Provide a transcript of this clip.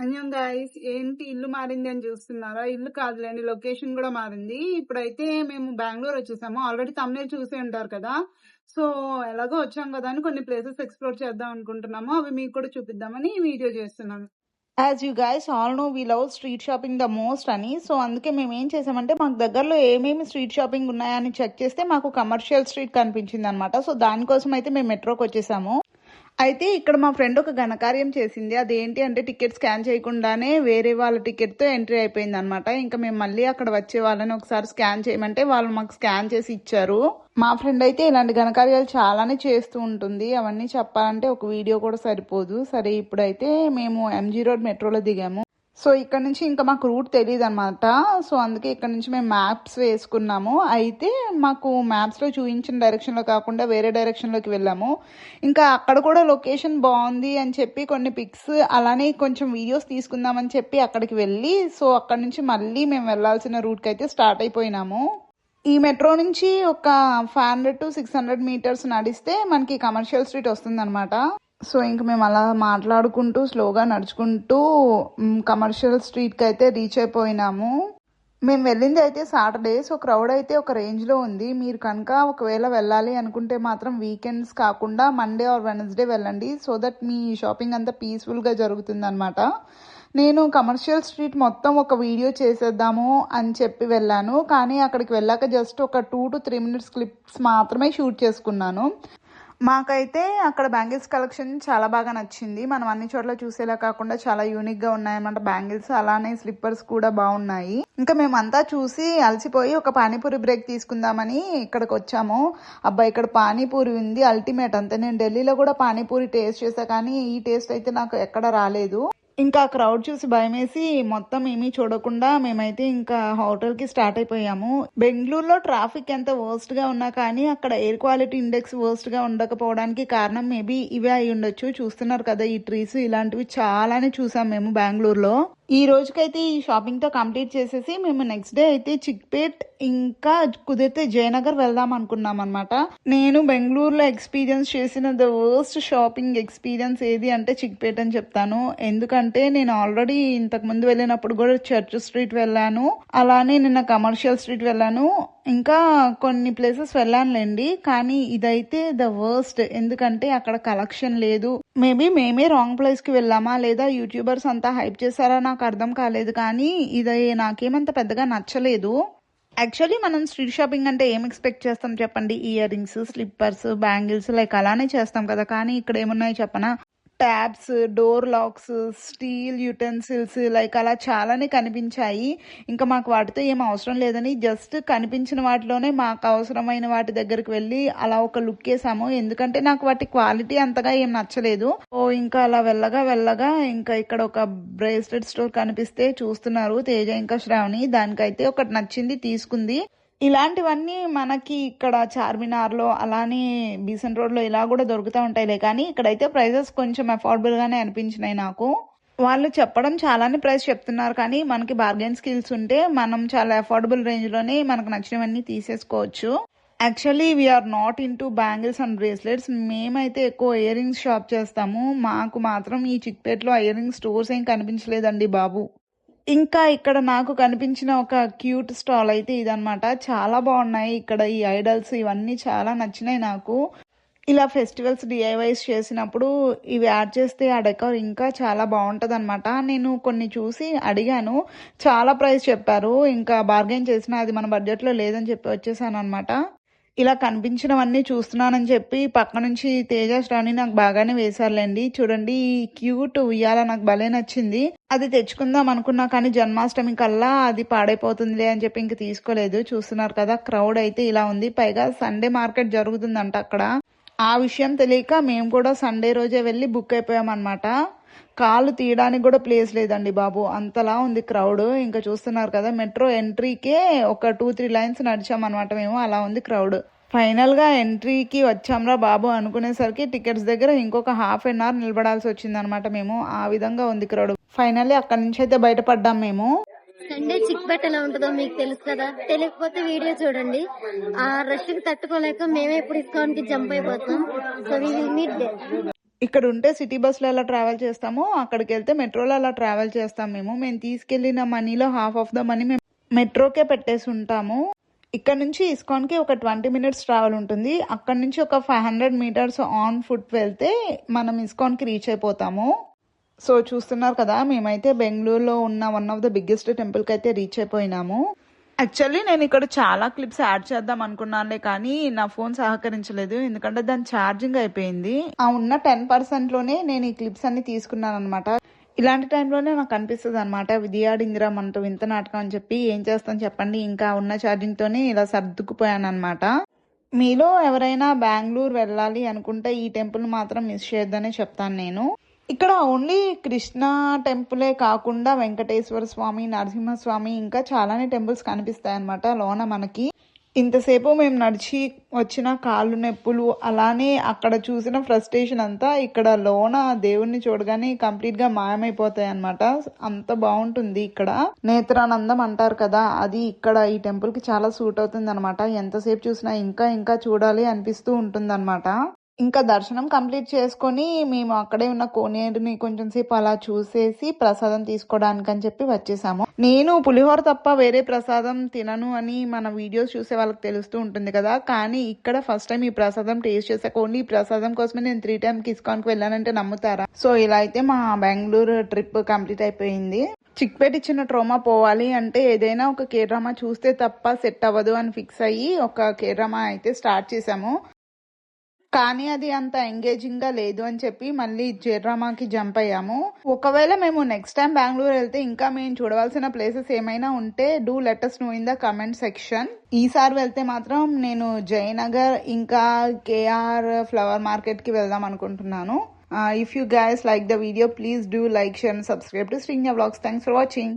అన్యం గైస్ ఏంటి ఇల్లు మారింది అని చూస్తున్నారా? ఇల్లు కాదులేండి, లొకేషన్ కూడా మారింది. ఇప్పుడైతే మేము బెంగళూరు వచ్చేసాము. ఆల్రెడీ తమిళ చూసే ఉంటారు కదా. సో ఎలాగో వచ్చాం కదా అని కొన్ని ప్లేసెస్ ఎక్స్ప్లోర్ చేద్దాం అనుకుంటున్నాము. అవి మీకు కూడా చూపిద్దామని ఈ వీడియో చేస్తున్నాను. As you guys all know we love street shopping the most అని. సో అందుకే మేము ఏం చేసామంటే మాకు దగ్గరలో ఏమేమి స్ట్రీట్ షాపింగ్ ఉన్నాయని చెక్ చేస్తే మాకు కమర్షియల్ స్ట్రీట్ కనిపించింది అనమాట. సో దానికోసం అయితే మేము మెట్రోకి వచ్చేసాము. అయితే ఇక్కడ మా ఫ్రెండ్ ఒక ఘనకార్యం చేసింది. అదేంటి అంటే టికెట్ స్కాన్ చేయకుండానే వేరే వాళ్ళ టికెట్తో ఎంట్రీ అయిపోయింది అనమాట. ఇంకా మేము మళ్ళీ అక్కడ వచ్చే వాళ్ళని ఒకసారి స్కాన్ చేయమంటే వాళ్ళు మాకు స్కాన్ చేసి ఇచ్చారు. మా ఫ్రెండ్ అయితే ఇలాంటి ఘనకార్యాలు చాలానే చేస్తూ ఉంటుంది. అవన్నీ చెప్పాలంటే ఒక వీడియో కూడా సరిపోదు. సరే ఇప్పుడైతే మేము ఎంజీ రోడ్ మెట్రోలో దిగాము. సో ఇక్కడ నుంచి ఇంకా మాకు రూట్ తెలియదు అనమాట. సో అందుకే ఇక్కడ నుంచి మేము మ్యాప్స్ వేసుకున్నాము. అయితే మాకు మ్యాప్స్లో చూపించిన డైరెక్షన్లో కాకుండా వేరే డైరెక్షన్లోకి వెళ్ళాము. ఇంకా అక్కడ కూడా లొకేషన్ బాగుంది అని చెప్పి కొన్ని పిక్స్ అలానే కొంచెం వీడియోస్ తీసుకుందామని చెప్పి అక్కడికి వెళ్ళి సో అక్కడ నుంచి మళ్ళీ మేము వెళ్ళాల్సిన రూట్కి అయితే స్టార్ట్ అయిపోయినాము. ఈ మెట్రో నుంచి ఒక 500 to 600 మీటర్స్ నడిస్తే మనకి కమర్షియల్ స్ట్రీట్ వస్తుందన్నమాట. సో ఇంక మేము అలా మాట్లాడుకుంటూ స్లోగా నడుచుకుంటూ కమర్షియల్ స్ట్రీట్కి అయితే రీచ్ అయిపోయినాము. మేము వెళ్ళింది అయితే సాటర్డే. సో క్రౌడ్ అయితే ఒక రేంజ్లో ఉంది. మీరు కనుక ఒకవేళ వెళ్ళాలి అనుకుంటే మాత్రం వీకెండ్స్ కాకుండా మండే ఆర్ వెనస్డే వెళ్ళండి. సో దట్ మీ షాపింగ్ అంతా పీస్ఫుల్గా జరుగుతుంది అనమాట. నేను కమర్షియల్ స్ట్రీట్ మొత్తం ఒక వీడియో చేసేద్దాము అని చెప్పి వెళ్ళాను. కానీ అక్కడికి వెళ్ళాక జస్ట్ ఒక 2 to 3 మినిట్స్ క్లిప్స్ మాత్రమే షూట్ చేసుకున్నాను. మాకైతే అక్కడ బ్యాంగిల్స్ కలెక్షన్ చాలా బాగా నచ్చింది. మనం అన్ని చోట్ల చూసేలా కాకుండా చాలా యూనిక్గా ఉన్నాయన్నమాట బ్యాంగిల్స్. అలానే స్లిప్పర్స్ కూడా బాగున్నాయి. ఇంకా మేమంతా చూసి అలసిపోయి ఒక పానీపూరి బ్రేక్ తీసుకుందామని ఇక్కడికి వచ్చాము. అబ్బాయి ఇక్కడ పానీపూరి ఉంది అల్టిమేట్. అంతే, నేను ఢిల్లీలో కూడా పానీపూరి టేస్ట్ చేసా కానీ ఈ టేస్ట్ అయితే నాకు ఎక్కడ రాలేదు. ఇంకా క్రౌడ్ చూసి భయమేసి మొత్తం ఏమీ చూడకుండా మేమైతే ఇంకా హోటల్కి స్టార్ట్ అయిపోయాము. బెంగళూరులో ట్రాఫిక్ ఎంత వర్స్ట్ గా ఉన్నా కానీ అక్కడ ఎయిర్ క్వాలిటీ ఇండెక్స్ వర్స్ట్ గా ఉండకపోవడానికి కారణం మేబీ ఇవే అయి ఉండొచ్చు. చూస్తున్నారు కదా ఈ ట్రీస్, ఇలాంటివి చాలానే చూసాం మేము బెంగళూరులో. ఈ రోజుకైతే ఈ షాపింగ్ తో కంప్లీట్ చేసేసి మేము నెక్స్ట్ డే అయితే చిక్పేట్ ఇంకా కుదిరితే జయనగర్ వెళ్దాం అనుకున్నాం అనమాట. నేను బెంగళూరులో ఎక్స్పీరియన్స్ చేసిన ద వర్స్ట్ షాపింగ్ ఎక్స్పీరియన్స్ ఏది అంటే చిక్పేట్ అని చెప్తాను. ఎందుకంటే నేను ఆల్రెడీ ఇంతకు ముందు వెళ్ళినప్పుడు కూడా చర్చ్ స్ట్రీట్ వెళ్ళాను, అలానే నిన్న కమర్షియల్ స్ట్రీట్ వెళ్ళాను, ఇంకా కొన్ని ప్లేసెస్ వెళ్ళానులేండి. కానీ ఇదైతే ద వర్స్ట్. ఎందుకంటే అక్కడ కలెక్షన్ లేదు. మేబీ మేమే రాంగ్ ప్లేస్ కి వెళ్ళామా లేదా యూట్యూబర్స్ అంతా హైప్ చేశారా నాకు అర్థం కాలేదు. కానీ ఇది నాకేమంత పెద్దగా నచ్చలేదు. యాక్చువల్లీ మనం స్ట్రీట్ షాపింగ్ అంటే ఏం ఎక్స్పెక్ట్ చేస్తాం చెప్పండి? Ear rings, slippers, bangles like అలానే చేస్తాం కదా. కానీ ఇక్కడ ఏమున్నాయి చెప్పనా? Tabs, door lakhs, steel utensils like అలా చాలానే కనిపించాయి. ఇంకా మాకు వాటితో ఏం అవసరం లేదని జస్ట్ కనిపించిన వాటిలోనే మాకు అవసరమైన వాటి దగ్గరికి వెళ్ళి అలా ఒక లుక్ వేసాము. ఎందుకంటే నాకు వాటి క్వాలిటీ అంతగా ఏం నచ్చలేదు. ఇంకా అలా వెళ్ళగా ఇంకా ఇక్కడ ఒక బ్రేస్లెట్ స్టోర్ కనిపిస్తే చూస్తున్నారు తేజ ఇంకా శ్రావణి. దానికైతే ఒకటి నచ్చింది, తీసుకుంది. ఇలాంటివన్నీ మనకి ఇక్కడ చార్మినార్లో అలానే బీసెంట్ రోడ్లో ఇలా కూడా దొరుకుతూ ఉంటాయిలే. కానీ ఇక్కడైతే ప్రైజెస్ కొంచెం అఫోర్డబుల్గానే అనిపించినాయి నాకు. వాళ్ళు చెప్పడం చాలానే ప్రైస్ చెప్తున్నారు కానీ మనకి బార్గెన్ స్కిల్స్ ఉంటే మనం చాలా అఫోర్డబుల్ రేంజ్లోనే మనకు నచ్చినవన్నీ తీసేసుకోవచ్చు. Actually we're not into bangles and bracelets. మేమైతే ఎక్కువ ఇయర్ రింగ్స్ షాప్ చేస్తాము. మాకు మాత్రం ఈ చిక్పేట్లో ఇయర్ రింగ్ స్టోర్స్ ఏం కనిపించలేదండి బాబు. ఇంకా ఇక్కడ నాకు కనిపించిన ఒక క్యూట్ స్టాల్ అయితే ఇదనమాట. చాలా బాగున్నాయి ఇక్కడ ఈ ఐడల్స్, ఇవన్నీ చాలా నచ్చినాయి నాకు. ఇలా ఫెస్టివల్స్ డిఐవైస్ చేసినప్పుడు ఇవి యాడ్ చేస్తే ఆ డెకర్ ఇంకా చాలా బాగుంటుంది అనమాట. నేను కొన్ని చూసి అడిగాను, చాలా ప్రైస్ చెప్పారు. ఇంకా బార్గెన్ చేసినా అది మన బడ్జెట్లో లేదని చెప్పి వచ్చేసాను అనమాట. ఇలా కనిపించినవన్నీ చూస్తున్నానని చెప్పి పక్క నుంచి తేజ శ్రావణి నాకు బాగానే వేశారులేండి. చూడండి ఈ క్యూట్ ఉయ్యాల నాకు భలే నచ్చింది. అది తెచ్చుకుందాం అనుకున్నా కానీ జన్మాష్టమి కల్లా అది పాడైపోతుందిలే అని చెప్పి ఇంక తీసుకోలేదు. చూస్తున్నారు కదా క్రౌడ్ అయితే ఇలా ఉంది. పైగా సండే మార్కెట్ జరుగుతుందంట అక్కడ. ఆ విషయం తెలియక మేము కూడా సండే రోజే వెళ్ళి బుక్ అయిపోయామన్నమాట. కాళ్ళు తీయడానికి కూడా ప్లేస్ లేదండి బాబు, అంతలా ఉంది క్రౌడ్. ఇంకా చూస్తున్నారు కదా మెట్రో ఎంట్రీకే ఒక 2-3 లైన్స్ నడిచామన్నమాట మేము. అలా ఉంది క్రౌడ్. ఫైనల్ గా ఎంట్రీకి వచ్చాంరా బాబు అనుకునేసరికి టికెట్స్ దగ్గర ఇంకొక ½ an hour నిలబడాల్సి వచ్చింది అనమాట మేము. ఆ విధంగా ఉంది క్రౌడ్. ఫైనల్లీ అక్కడి నుంచి అయితే బయటపడ్డాం మేము. సండే చిక్పేట్ ఎలా ఉంటుందో మీకు తెలుసు కదా, తెలియకపోతే వీడియో చూడండి. ఆ రష్ కి తట్టుకోలేక మేమే ఇప్పుడు ఇస్కాన్ కి జంప్ అయిపోతాం. So we will meet there. ఇక్కడ ఉంటే సిటీ బస్సులో ఎలా ట్రావెల్ చేస్తామో అక్కడికి వెళ్తే మెట్రోలో అలా ట్రావెల్ చేస్తాం. మేము తీసుకెళ్లిన మనీలో హాఫ్ ఆఫ్ ద మనీ మేము మెట్రోకే పెట్టేసి ఉంటాము. ఇక్కడ నుంచి ఇస్కాన్కి ఒక 20 minutes ట్రావెల్ ఉంటుంది. అక్కడ నుంచి ఒక 500 meters ఆన్ ఫుట్ వెళ్తే మనం ఇస్కాన్కి రీచ్ అయిపోతాము. సో చూస్తున్నారు కదా, మేమైతే బెంగళూరులో ఉన్న వన్ ఆఫ్ ద బిగ్గెస్ట్ టెంపుల్కి అయితే రీచ్ అయిపోయినాము. యాక్చువల్లీ నేను ఇక్కడ చాలా క్లిప్స్ యాడ్ చేద్దాం అనుకున్నానులే, కానీ నా ఫోన్ సహకరించలేదు, ఎందుకంటే దాని ఛార్జింగ్ అయిపోయింది. ఆ ఉన్న 10%లోనే నేను ఈ క్లిప్స్ అన్ని తీసుకున్నాను అనమాట. ఇలాంటి టైంలోనే నాకు అనిపిస్తుంది అనమాట, విధియాడిందిరా మనతో వింత నాటకం అని చెప్పి. ఏం చేస్తాను చెప్పండి, ఇంకా ఉన్న ఛార్జింగ్ తోనే ఇలా సర్దుకుపోయాను అనమాట. మీలో ఎవరైనా బెంగళూరు వెళ్ళాలి అనుకుంటే ఈ టెంపుల్ మాత్రం మిస్ చేయొద్దనే చెప్తాను నేను. ఇక్కడ ఓన్లీ కృష్ణ టెంపులే కాకుండా వెంకటేశ్వర స్వామి, నరసింహస్వామి, ఇంకా చాలానే టెంపుల్స్ కనిపిస్తాయి అనమాట లోన మనకి. ఇంతసేపు మేము నడిచి వచ్చిన కాళ్ళు నొప్పులు, అలానే అక్కడ చూసిన ఫ్రస్ట్రేషన్ అంతా ఇక్కడ లోన దేవుణ్ణి చూడగానే కంప్లీట్ గా మాయమైపోతాయి అనమాట. అంత బాగుంటుంది ఇక్కడ. నేత్రానందం అంటారు కదా, అది ఇక్కడ ఈ టెంపుల్ కి చాలా సూట్ అవుతుంది అనమాట. ఎంతసేపు చూసినా ఇంకా ఇంకా చూడాలి అనిపిస్తూ ఉంటుంది అనమాట. ఇంకా దర్శనం కంప్లీట్ చేసుకొని మేము అక్కడే ఉన్న కోనేరుని కొంచెం సేపు అలా చూసేసి ప్రసాదం తీసుకోవడానికి అని చెప్పి వచ్చేసాము. నేను పులిహోర తప్ప వేరే ప్రసాదం తినను అని మన వీడియోస్ చూసే వాళ్ళకి తెలుస్తూ ఉంటుంది కదా, కానీ ఇక్కడ ఫస్ట్ టైం ఈ ప్రసాదం టేస్ట్ చేసాక ఓన్లీ ఈ ప్రసాదం కోసమే నేను 3 times ఇస్కాన్కి వెళ్ళానంటే నమ్ముతారా? సో ఇలా అయితే మా బెంగళూరు ట్రిప్ కంప్లీట్ అయిపోయింది. చిక్పేట్ ఇచ్చిన ట్రోమా పోవాలి అంటే ఏదైనా ఒక కే డ్రామా చూస్తే తప్ప సెట్ అవ్వదు అని ఫిక్స్ అయ్యి ఒక కే డ్రామా అయితే స్టార్ట్ చేసాము. కానీ అది అంత ఎంగేజింగ్ గా లేదు అని చెప్పి మళ్ళీ జెడ్రామాకి జంప్ అయ్యాము. ఒకవేళ మేము నెక్స్ట్ టైం బెంగళూరు వెళ్తే ఇంకా మేము చూడవలసిన ప్లేసెస్ ఏమైనా ఉంటే do let us know in the comment section. ఈసారి వెళ్తే మాత్రం నేను జయనగర్ ఇంకా కేఆర్ ఫ్లవర్ మార్కెట్ కి వెళ్దాం అనుకుంటున్నాను. If you guys like the video, please do like, share and subscribe to Srinya Vlogs. Thanks for watching.